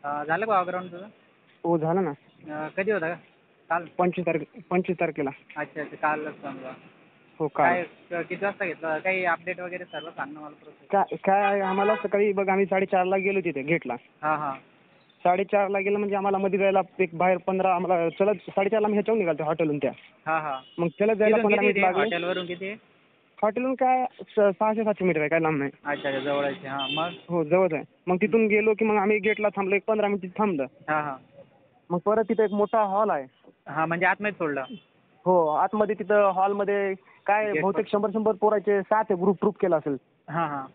झालं का ग्राउंड तुझं? हो झालं ना. कधी होता का? काल? 25 तारखेला. अच्छा अच्छा, कालच समजा. हो काल. काय किती वाजता घेतलं? काही अपडेट वगैरे सर्व सांग ना मला प्रोसेस. काय काय आम्हाला सकाळी बघ आम्ही 4:30ला गेलो तिथे गेटला. हां हां. 4:30ला गेलं म्हणजे आम्हाला मध्ये जायला एक बाहेर 15 आम्हाला चलत 4:30ला आम्ही ह्याच्याहून निघालो हॉटेलहून त्या. हां हां. मग चलत जायला तिथून 15 किती मिनिट ते लागले. हॉटेलवरून किती? हॉटेलहून काय 600-700 मीटर आहे, काय लांब नाही. अच्छा अच्छा, जवळच आहे. हां मग? हो जवळच आहे. मग तिथून गेलो की मग आम्ही गेटला थांबलो, एक 15 मिनिट थांबलं. हां हां. मग परत तिथे एक मोठा हॉल आहे. हां, म्हणजे आतमध्ये सोडलं? हो आतमध्ये तिथं हॉलमध्ये काय गेट बहुतेक 100 पोराचे 7 ग्रुप केला असेल. हां हां.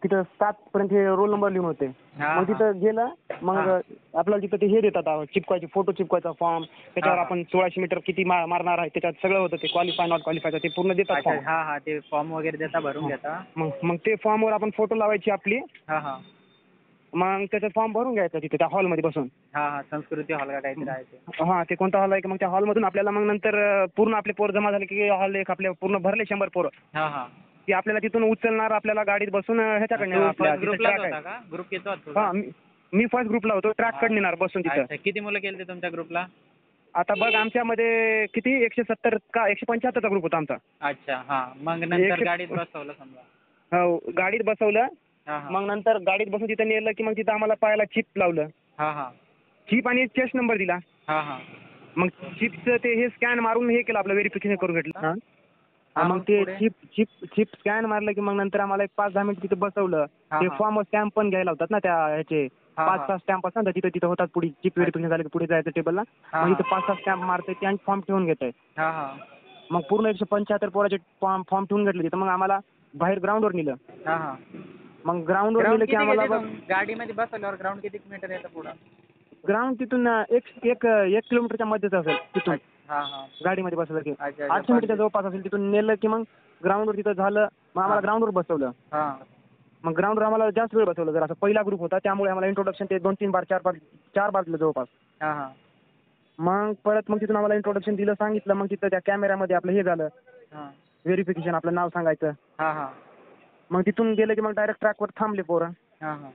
तिथं 7 पर्यंत हे रोल नंबर लिहून होते. हां मग हां. तिथं गेलं मग हां. आपल्याला तिथं ते हे देतात चिपकायचे फोटो चिपकायचा फॉर्म, त्याच्यावर हां. आपण 1600 मीटर किती मारणार आहे त्याच्यात सगळं होतं, ते क्वालिफाय नॉट क्वालिफायचं ते पूर्ण देतात अच्छा. फॉर्म. हां हां, ते फॉर्म वगैरे देता, भरून घेता? मग मग ते फॉर्मवर आपण फोटो लावायची आपली. हां हां. मग त्याचा फॉर्म भरून घ्यायचा तिथे त्या हॉलमध्ये बसून. हां हां, संस्कृती हॉल का काहीतरी आहे ते. हां ते कोणता हॉल आहे की मग त्या हॉलमधून आपल्याला मग नंतर पूर्ण आपले पोरं जमा झाले की हॉल एक आपले पूर्ण भरले 100 पोरं. हां हां. की आपल्याला तिथून उचलणार, आपल्याला गाडीत बसून ह्याच्याकडे तू आपल्या फर्स्ट तिथे ग्रुपलाच ट्रॅक आहे. होता का? ग्रुप किती होता तुझा? हां मी फर्स्ट ग्रुपला होतो, ट्रॅककडे नेणार बसून तिथं. अच्छा, किती मुलं गेलते तुमच्या ग्रुपला? आता बघ आमच्यामध्ये किती 170 का 175चा ग्रुप होता आमचा. अच्छा. हां, मग नंतर 100 गाडीत बसवलं समजा? हो गाडीत बसवलं. हां हां. मग नंतर गाडीत बसून तिथं नेलं की मग तिथं आम्हाला पायाला चिप लावलं. हां हां. चिप आणि चेस्ट नंबर दिला. हां हां. मग चिपचं ते हे स्कॅन मारून हे केलं, आपलं व्हेरिफिकेशन करून घेतलं. हां हां, मग मग ते पुढे? चिप स्कॅन मारलं की मग नंतर आम्हाला एक 5-10 मिनिट तिथं बसवलं. हां ते हां. फॉर्म स्टॅम्प पण घ्यायला होतात ना त्या ह्याचे. हां 5-6 हां. स्टॅम्प असतात ना तिथं होतात, पुढे चिप व्हेरिफिकेशन झालं की पुढे जायचं टेबलला. हां मग हां. इथं 5-6 स्टॅम्प मारते ते आणि फॉर्म ठेवून घेत आहे. हां हां. मग पूर्ण 175 पोराचे फॉर्म ठेवून घेतले तिथं. मग आम्हाला बाहेर ग्राउंडवर नेलं. हां हां. मग ग्राउंडवर ग्राउंड नेलं की किती आम्हाला घेते बघ गाडीमध्ये बसवल्यावर ग्राउंड किती मीटर येतं पुढं? ग्राउंड तिथून एक किलोमीटरच्या मध्येच असेल तिथून. अच्छा. हां हां. गाडीमध्ये बसवलं की अच्छा अच्छा, 800 मीटरच्या जवळपास असेल. तिथून नेलं की मग ग्राउंडवर तिथं झालं. मग हां आम्हाला ग्राउंडवर बसवलं. हां. मग ग्राउंडवर आम्हाला जास्त वेळ बसवलं. जर असं पहिला ग्रुप होता त्यामुळे आम्हाला इंट्रोडक्शन ते 2-3 बार 4 बार दिलं जवळपास. हां हां. मग परत मग तिथून आम्हाला इंट्रोडक्शन दिलं, सांगितलं. मग तिथं त्या कॅमेऱ्यामध्ये आपलं हे झालं हां. व्हेरिफिकेशन, आपलं नाव सांगायचं. हां हां. मग तिथून गेलं की मग डायरेक्ट ट्रॅकवर थांबले पोरं. हां हां.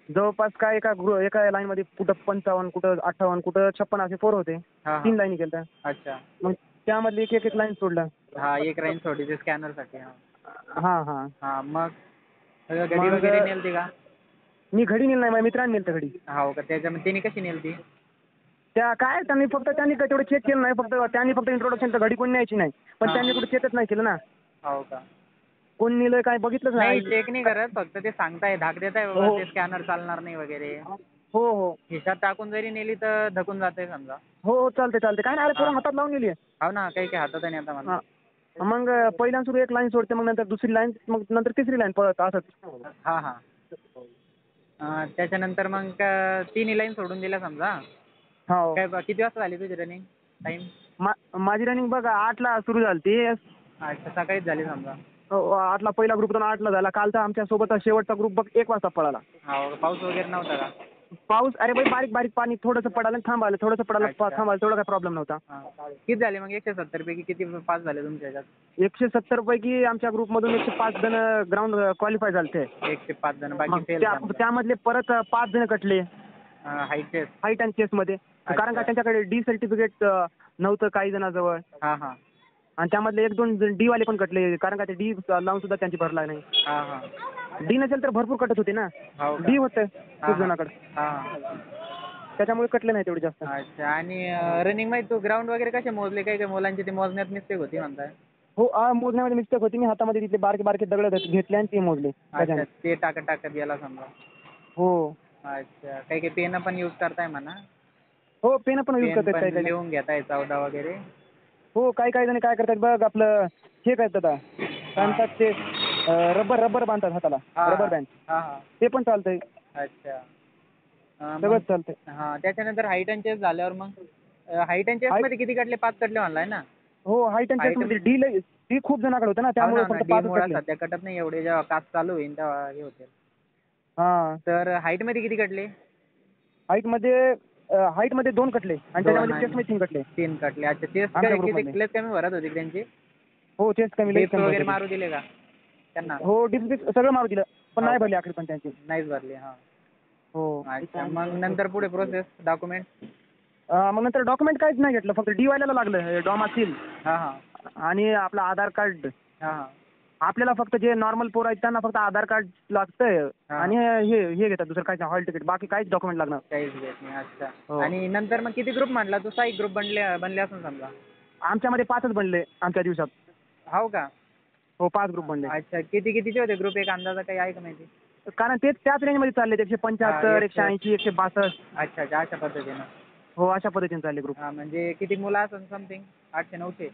जवळपास काय एका लाईनमध्ये कुठं 55, कुठं 58, कुठं 56 असे पोरं होते. हां 3 हां. लाईनी केल्या. अच्छा. मग त्यामधली एक लाईन सोडलं. हां, एक राईन सोडली स्कॅनरसाठी. हां. हां हां. हां, मग सगळं घडी मग वगैरे नेलती का? मी घडी नेली नाही, माझ्या मित्रांनी नेलं घडी. हो का, त्याच्यामध्ये त्यांनी कशी नेलती? त्यांनी काय तेवढं चेक केलं नाही. त्यांनी फक्त इंट्रोडक्शन, तर घडी कोणी न्यायची नाही. पण हां. त्यांनी कुठे चेकच नाही केलं ना. हो का? कोण नेलं काय बघितलंच नाही, नाही. चेक नाही करत, फक्त ते सांगताय, धाक देताय बाबा हो ते स्कॅनर चालणार नाही वगैरे. हो हो खिशात टाकून जरी नेली तर धकून जाते समजा. हो हो चालते काय नाही. अरे हां. पोरं हातात लावून नेली. हो ना, काही काही हातात नाही आता मला. हां मग पहिल्या सुरू एक लाईन सोडते, मग नंतर दुसरी लाईन, मग नंतर तिसरी लाईन पळत असंच. हां हां. त्याच्यानंतर मग तिन्ही लाईन सोडून दिल्या समजा. हो काय किती वाजता झाली तुझी रनिंग टाईम? माझी रनिंग बघ 8ला सुरू झाली ती. अच्छा, सकाळीच झाली समजा. 8ला पहिला ग्रुप होता, 8ला झाला. कालचा आमच्या सोबत शेवटचा ग्रुप बघ 1 वाजता पळाला. हो, पाऊस वगैरे नव्हता का? पाऊस अरे बाई बारीक बारीक पाणी थोडंसं पडायला थांबायला, थोडंसं पडायला अच्छा. थांबायला, तेवढा काय प्रॉब्लेम नव्हता. हां. किती झाले मग 170 पैकी किती पास झाले तुमच्या ह्याच्यात? 170 पैकी आमच्या ग्रुपमधून 105 जण ग्राउंड क्वालिफाय झाले. 105 जण, बाकी मग फेल समजा. त्यामधले परत 5 जण कटले हाईट टेस्ट. हाईट आणि चेस्टमध्ये. कारण का त्यांच्याकडे डी सर्टिफिकेट नव्हतं काही जणांजवळ. हां हां. आणि त्यामधले 1-2 डी वाले पण कटले, कारण का ते डी लावून सुद्धा त्यांची भरला नाही. हां हां. डी नसेल तर भरपूर कटत होते ना. हो का? डी होतं हां खूप हां. जणाकडे, हां. त्याच्यामुळे कटले नाही तेवढे जास्त. अच्छा. आणि रनिंग मध्ये तू ग्राउंड वगैरे कसे मोजले? काही काही मुलांची ते मोजण्यात मिस्टेक होती म्हणताय. हो मोजण्यामध्ये मिस्टेक होती. मी हातामध्ये तिथले बारके बारके दगड घेतले आणि ते मोजले अच्छा, त्याच्याने. ते टाकत टाकत गेला समजा. हो अच्छा. काही काही पेनं पण यूज करताय म्हणा. हो पेन पण यूज पेन करतात पण काही काही. लिहून घेताय 14 वगैरे. हो काही जण काय करतात बघ, आपलं हे करतात काय म्हणतात ते रबर बांधतात हाताला, हां रबर बँड. हां हां. ते पण चालतंय, अच्छा. मग सगळंच चालतंय. हां, त्याच्यानंतर हाईट अँड चेस्ट झाल्यावर मग हाईट अँड चेस्टमध्ये किती कटले? 5 कटले म्हणलाय ना? हो हाईट आणि चेस्टमध्ये डी खूप जणाकडे होतं ना, हो त्यामुळे ना, फक्त डी 5च मुळे कटले. सध्या कटत नाही एवढे, जेव्हा कास्ट चालू होईल तेव्हा हे होते. हां तर हाईटमध्ये किती कटले? हाईटमध्ये 2 कटले आणि 2 त्याच्यामध्ये आणि चेस्टमध्ये 3 कटले 3 कटले. अच्छा. चेस्ट आमच्या किती ग्रुपमधले. प्लेस कमी भरत होती त्यांची? हो चेस्ट कमी, लई डिप्स कमी वगैरे भरते. मारू दिले का त्यांना? हो डिप्स सगळं मारू दिलं, पण हो नाही का? भरले आखरी पण त्यांचे. नाहीच भरले. हां. हो. अच्छा. मग नंतर पुढे प्रोसेस डॉक्युमेंट. मग नंतर डॉक्युमेंट काहीच नाही घेतलं, फक्त DYला लागलं, डॉमासील हां हां आणि आपलं आधार कार्ड. हां हां आपल्याला फक्त जे नॉर्मल पोरं आहेत त्यांना फक्त आधार कार्ड लागतंय हा. आणि हे घेतात दुसरं काहीच हॉल तिकीट, बाकी काहीच डॉक्युमेंट लागणार. काहीच घेत नाही. अच्छा. हो. आणि नंतर मग किती ग्रुप म्हटला तू? 6 ग्रुप बनले असून समजा. आमच्यामध्ये 5च बनले आमच्या दिवसात. हो का? हो, 5 ग्रुप बनले. अच्छा. कितीचे होते ग्रुप? एक अंदाजा काही आहे का माहिती? कारण तेच त्याच रेंजमध्ये चालले, 175, 180, 162. अच्छा अच्छा. अशा पद्धतीनं. हो, अशा पद्धतीने चालले ग्रुप. हां, म्हणजे किती मुलं असेल समथिंग? 800-900?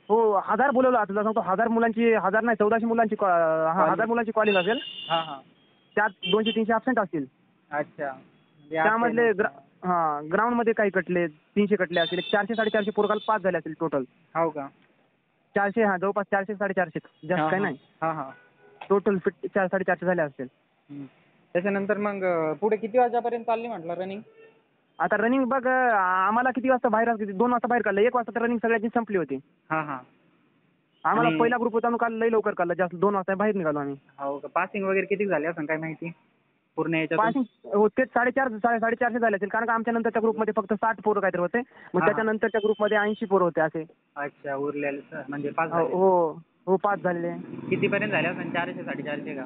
हो, 1000 बोलवलं. तुला सांगतो 1000 मुलांची, 1000 नाही 1400 मुलांची 1000 मुलांची कॉलेज असेल. हां हां. त्यात 200-300 ॲब्सेंट असतील. अच्छा. म्हणजे त्यामधले 800-900. ग्राउंडमध्ये काही कटले, 300 कटले असतील. 400-450 पोरगाला पास झाले असतील टोटल. हो का? 400, जवळपास 400-450, जास्त हां काही हां. नाही. हां हां. टोटल 400-450 झाले असतील. त्याच्यानंतर मग पुढे किती वाजेपर्यंत चालली म्हटलं रनिंग? आता रनिंग बघ, आम्हाला किती वाजता बाहेर 2 वाजता बाहेर काढलं. 1 वाजता तर रनिंग सगळ्यांची संपली होती. हां हां. आम्हाला आणि पहिला ग्रुप होता म्हणून काल लई लवकर काढलं, जास्त 2 वाजता बाहेर निघालो आम्ही. हो का? पासिंग वगैरे किती झाले असं काय माहिती? पूर्ण याच्यातून? पासिंग हो तेच 450 झाले असेल, कारण का आमच्या नंतरच्या ग्रुपमध्ये फक्त 60 पोरं काहीतरी होते. मग हां, त्याच्यानंतरच्या ग्रुपमध्ये 80 पोरं होते असे. अच्छा. उरलेले म्हणजे 5 हो झाले. हो हो, 5 झालेले. कितीपर्यंत झाले असेल? 400-450 का?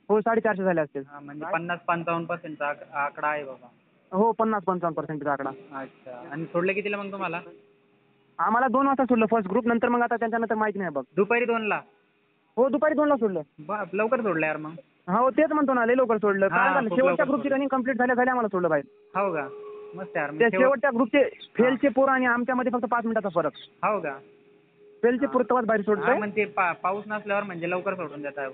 हो, 450 झाले असतील. हां, म्हणजे 50-55% आकडा आहे बाबा. हो, 50-55% आकडा. अच्छा. आणि सोडलं कितीला मग तुम्हाला? आम्हाला 2 वाजता सोडलं फर्स्ट ग्रुप, नंतर मग आता त्याच्यानंतर माहिती नाही बघ. दुपारी 2ला? हो, दुपारी 2ला सोडलं. लवकर सोडलं यार मग. हो, तेच म्हणतो ना, लई लवकर सोडलं. हां, कारण का खूप शेवटच्या लवकर ग्रुपची सोडलं. रनिंग कंप्लीट झाल्या आम्हाला सोडलं बाहेर. हो का? मस्त यार. मग त्या शेवटच्या ग्रुपचे फेलचे पोरं आणि आमच्यामध्ये फक्त 5 मिनिटाचा फरक. हो का? फेलचे पोरं तेव्हाच बाहेर हां, सोडतोय. मग ते पाऊस नसल्यावर म्हणजे लवकर सोडून देत आहे.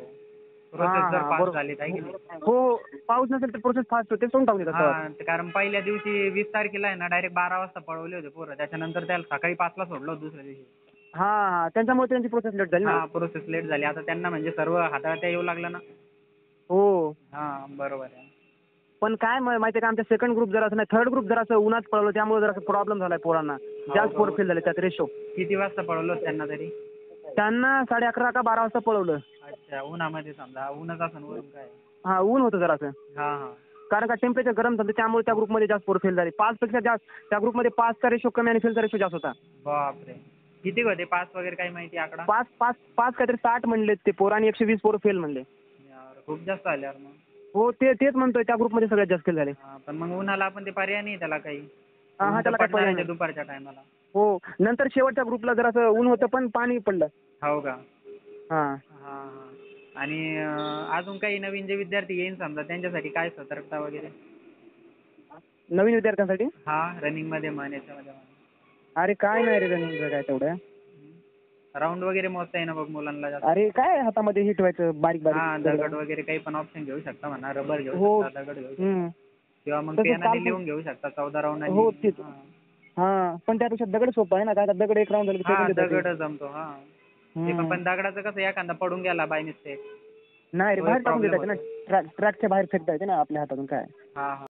प्रोसेस हां जर हां, पास बरोबर. झाली आहे की नाही? हो, पाऊस नसेल तर प्रोसेस फास्ट होते, सोडून टाकू देतात तेव्हाच. हां, कारण पहिल्या दिवशी 20 तारखेला आहे ना डायरेक्ट 12 वाजता पळवले होते पोरं. त्याच्यानंतर त्याला सकाळी 5ला सोडलं होतं दुसऱ्या दिवशी. हां, त्यांच्यामुळे त्यांची प्रोसेस लेट झाली ना. हां, प्रोसेस लेट झाली. आता त्यांना म्हणजे सर्व हाताळता येऊ लागलं ना. हो. हां, बरोबर आहे. पण काय माहिती आहे का, आमच्या सेकंड ग्रुप जरासं नाही, थर्ड ग्रुप जरासं उन्हात पळवलं, त्यामुळे जरासं प्रॉब्लेम झालाय पोरांना. जास्त पोरं फेल झाले त्यात रेशो. किती वाजता पळवलं होतं त्यांना तरी? त्यांना 11:30 का 12 वाजता पळवलं. अच्छा. उन्हामध्ये समजा. ऊनच असेल वरून काय? हां, ऊन होतं जरासं. हां हां. कारण का टेम्परेचर गरम झालं, त्यामुळे त्या ग्रुपमध्ये जास्त पोरं फेल झाले. 5 पेक्षा जास्त त्या ग्रुपमध्ये 5चा रेशो कमी आणि फेलचा रेशो जास्त होता. बापरे! किती होते पास वगैरे काही माहिती आकडा? 5 काहीतरी 60 म्हणले ते पोरं आणि 120 पोरं फेल म्हणले. यार खूप जास्त आले यार मग. हो, तेच म्हणतोय, त्या ग्रुपमध्ये सगळ्यात जास्त फेल झाले. हां, पण मग उन्हाला पण ते पर्याय नाही त्याला काही. हां, ऊन तर त्याला काही पर्याय पडणारच आहे नाही. दुपारच्या टायमाला. हो, नंतर शेवटच्या ग्रुपला जरासं ऊन होतं, पण पाणी पडलं. हो का? हां. हां हां. आणि अजून काही नवीन जे विद्यार्थी येईन समजा त्यांच्यासाठी काय सतर्कता वगैरे? नवीन विद्यार्थ्यांसाठी? हां, रनिंगमध्ये म्हण, याच्यामध्ये म्हण. अरे काय नाही रे रनिंगचं काय तेवढं. राऊंड वगैरे मोजता येईना बघ मुलांना जास्त. अरे काय हातामध्ये हे ठेवायचं बारीक हां, बारीक. दगड वगैरे काही पण ऑप्शन घेऊ शकता म्हणा. रबर घेऊ हो. शकता, दगड घेऊ शकता. हं. किंवा मग तसंच पेनाने काल लिहून घेऊ शकता 14 राऊंडांनी. हो, तेच. हां, पण त्यापेक्षा दगड सोपं आहे ना, काय आता दगड एक राऊंड झालं की फेकून हां, देतात ते. दगड जमतो. हां. ते हं. पण दगडाचं कसं एखादा पडून गेला बाय मिस्टेक. नाही रे, तो एक बाहेर टाकून प्रॉब्लेम देता येते होतो. ना. ट्रॅकच्या बाहेर फेकता येते ना आपल्या हातातून काय. हां हां.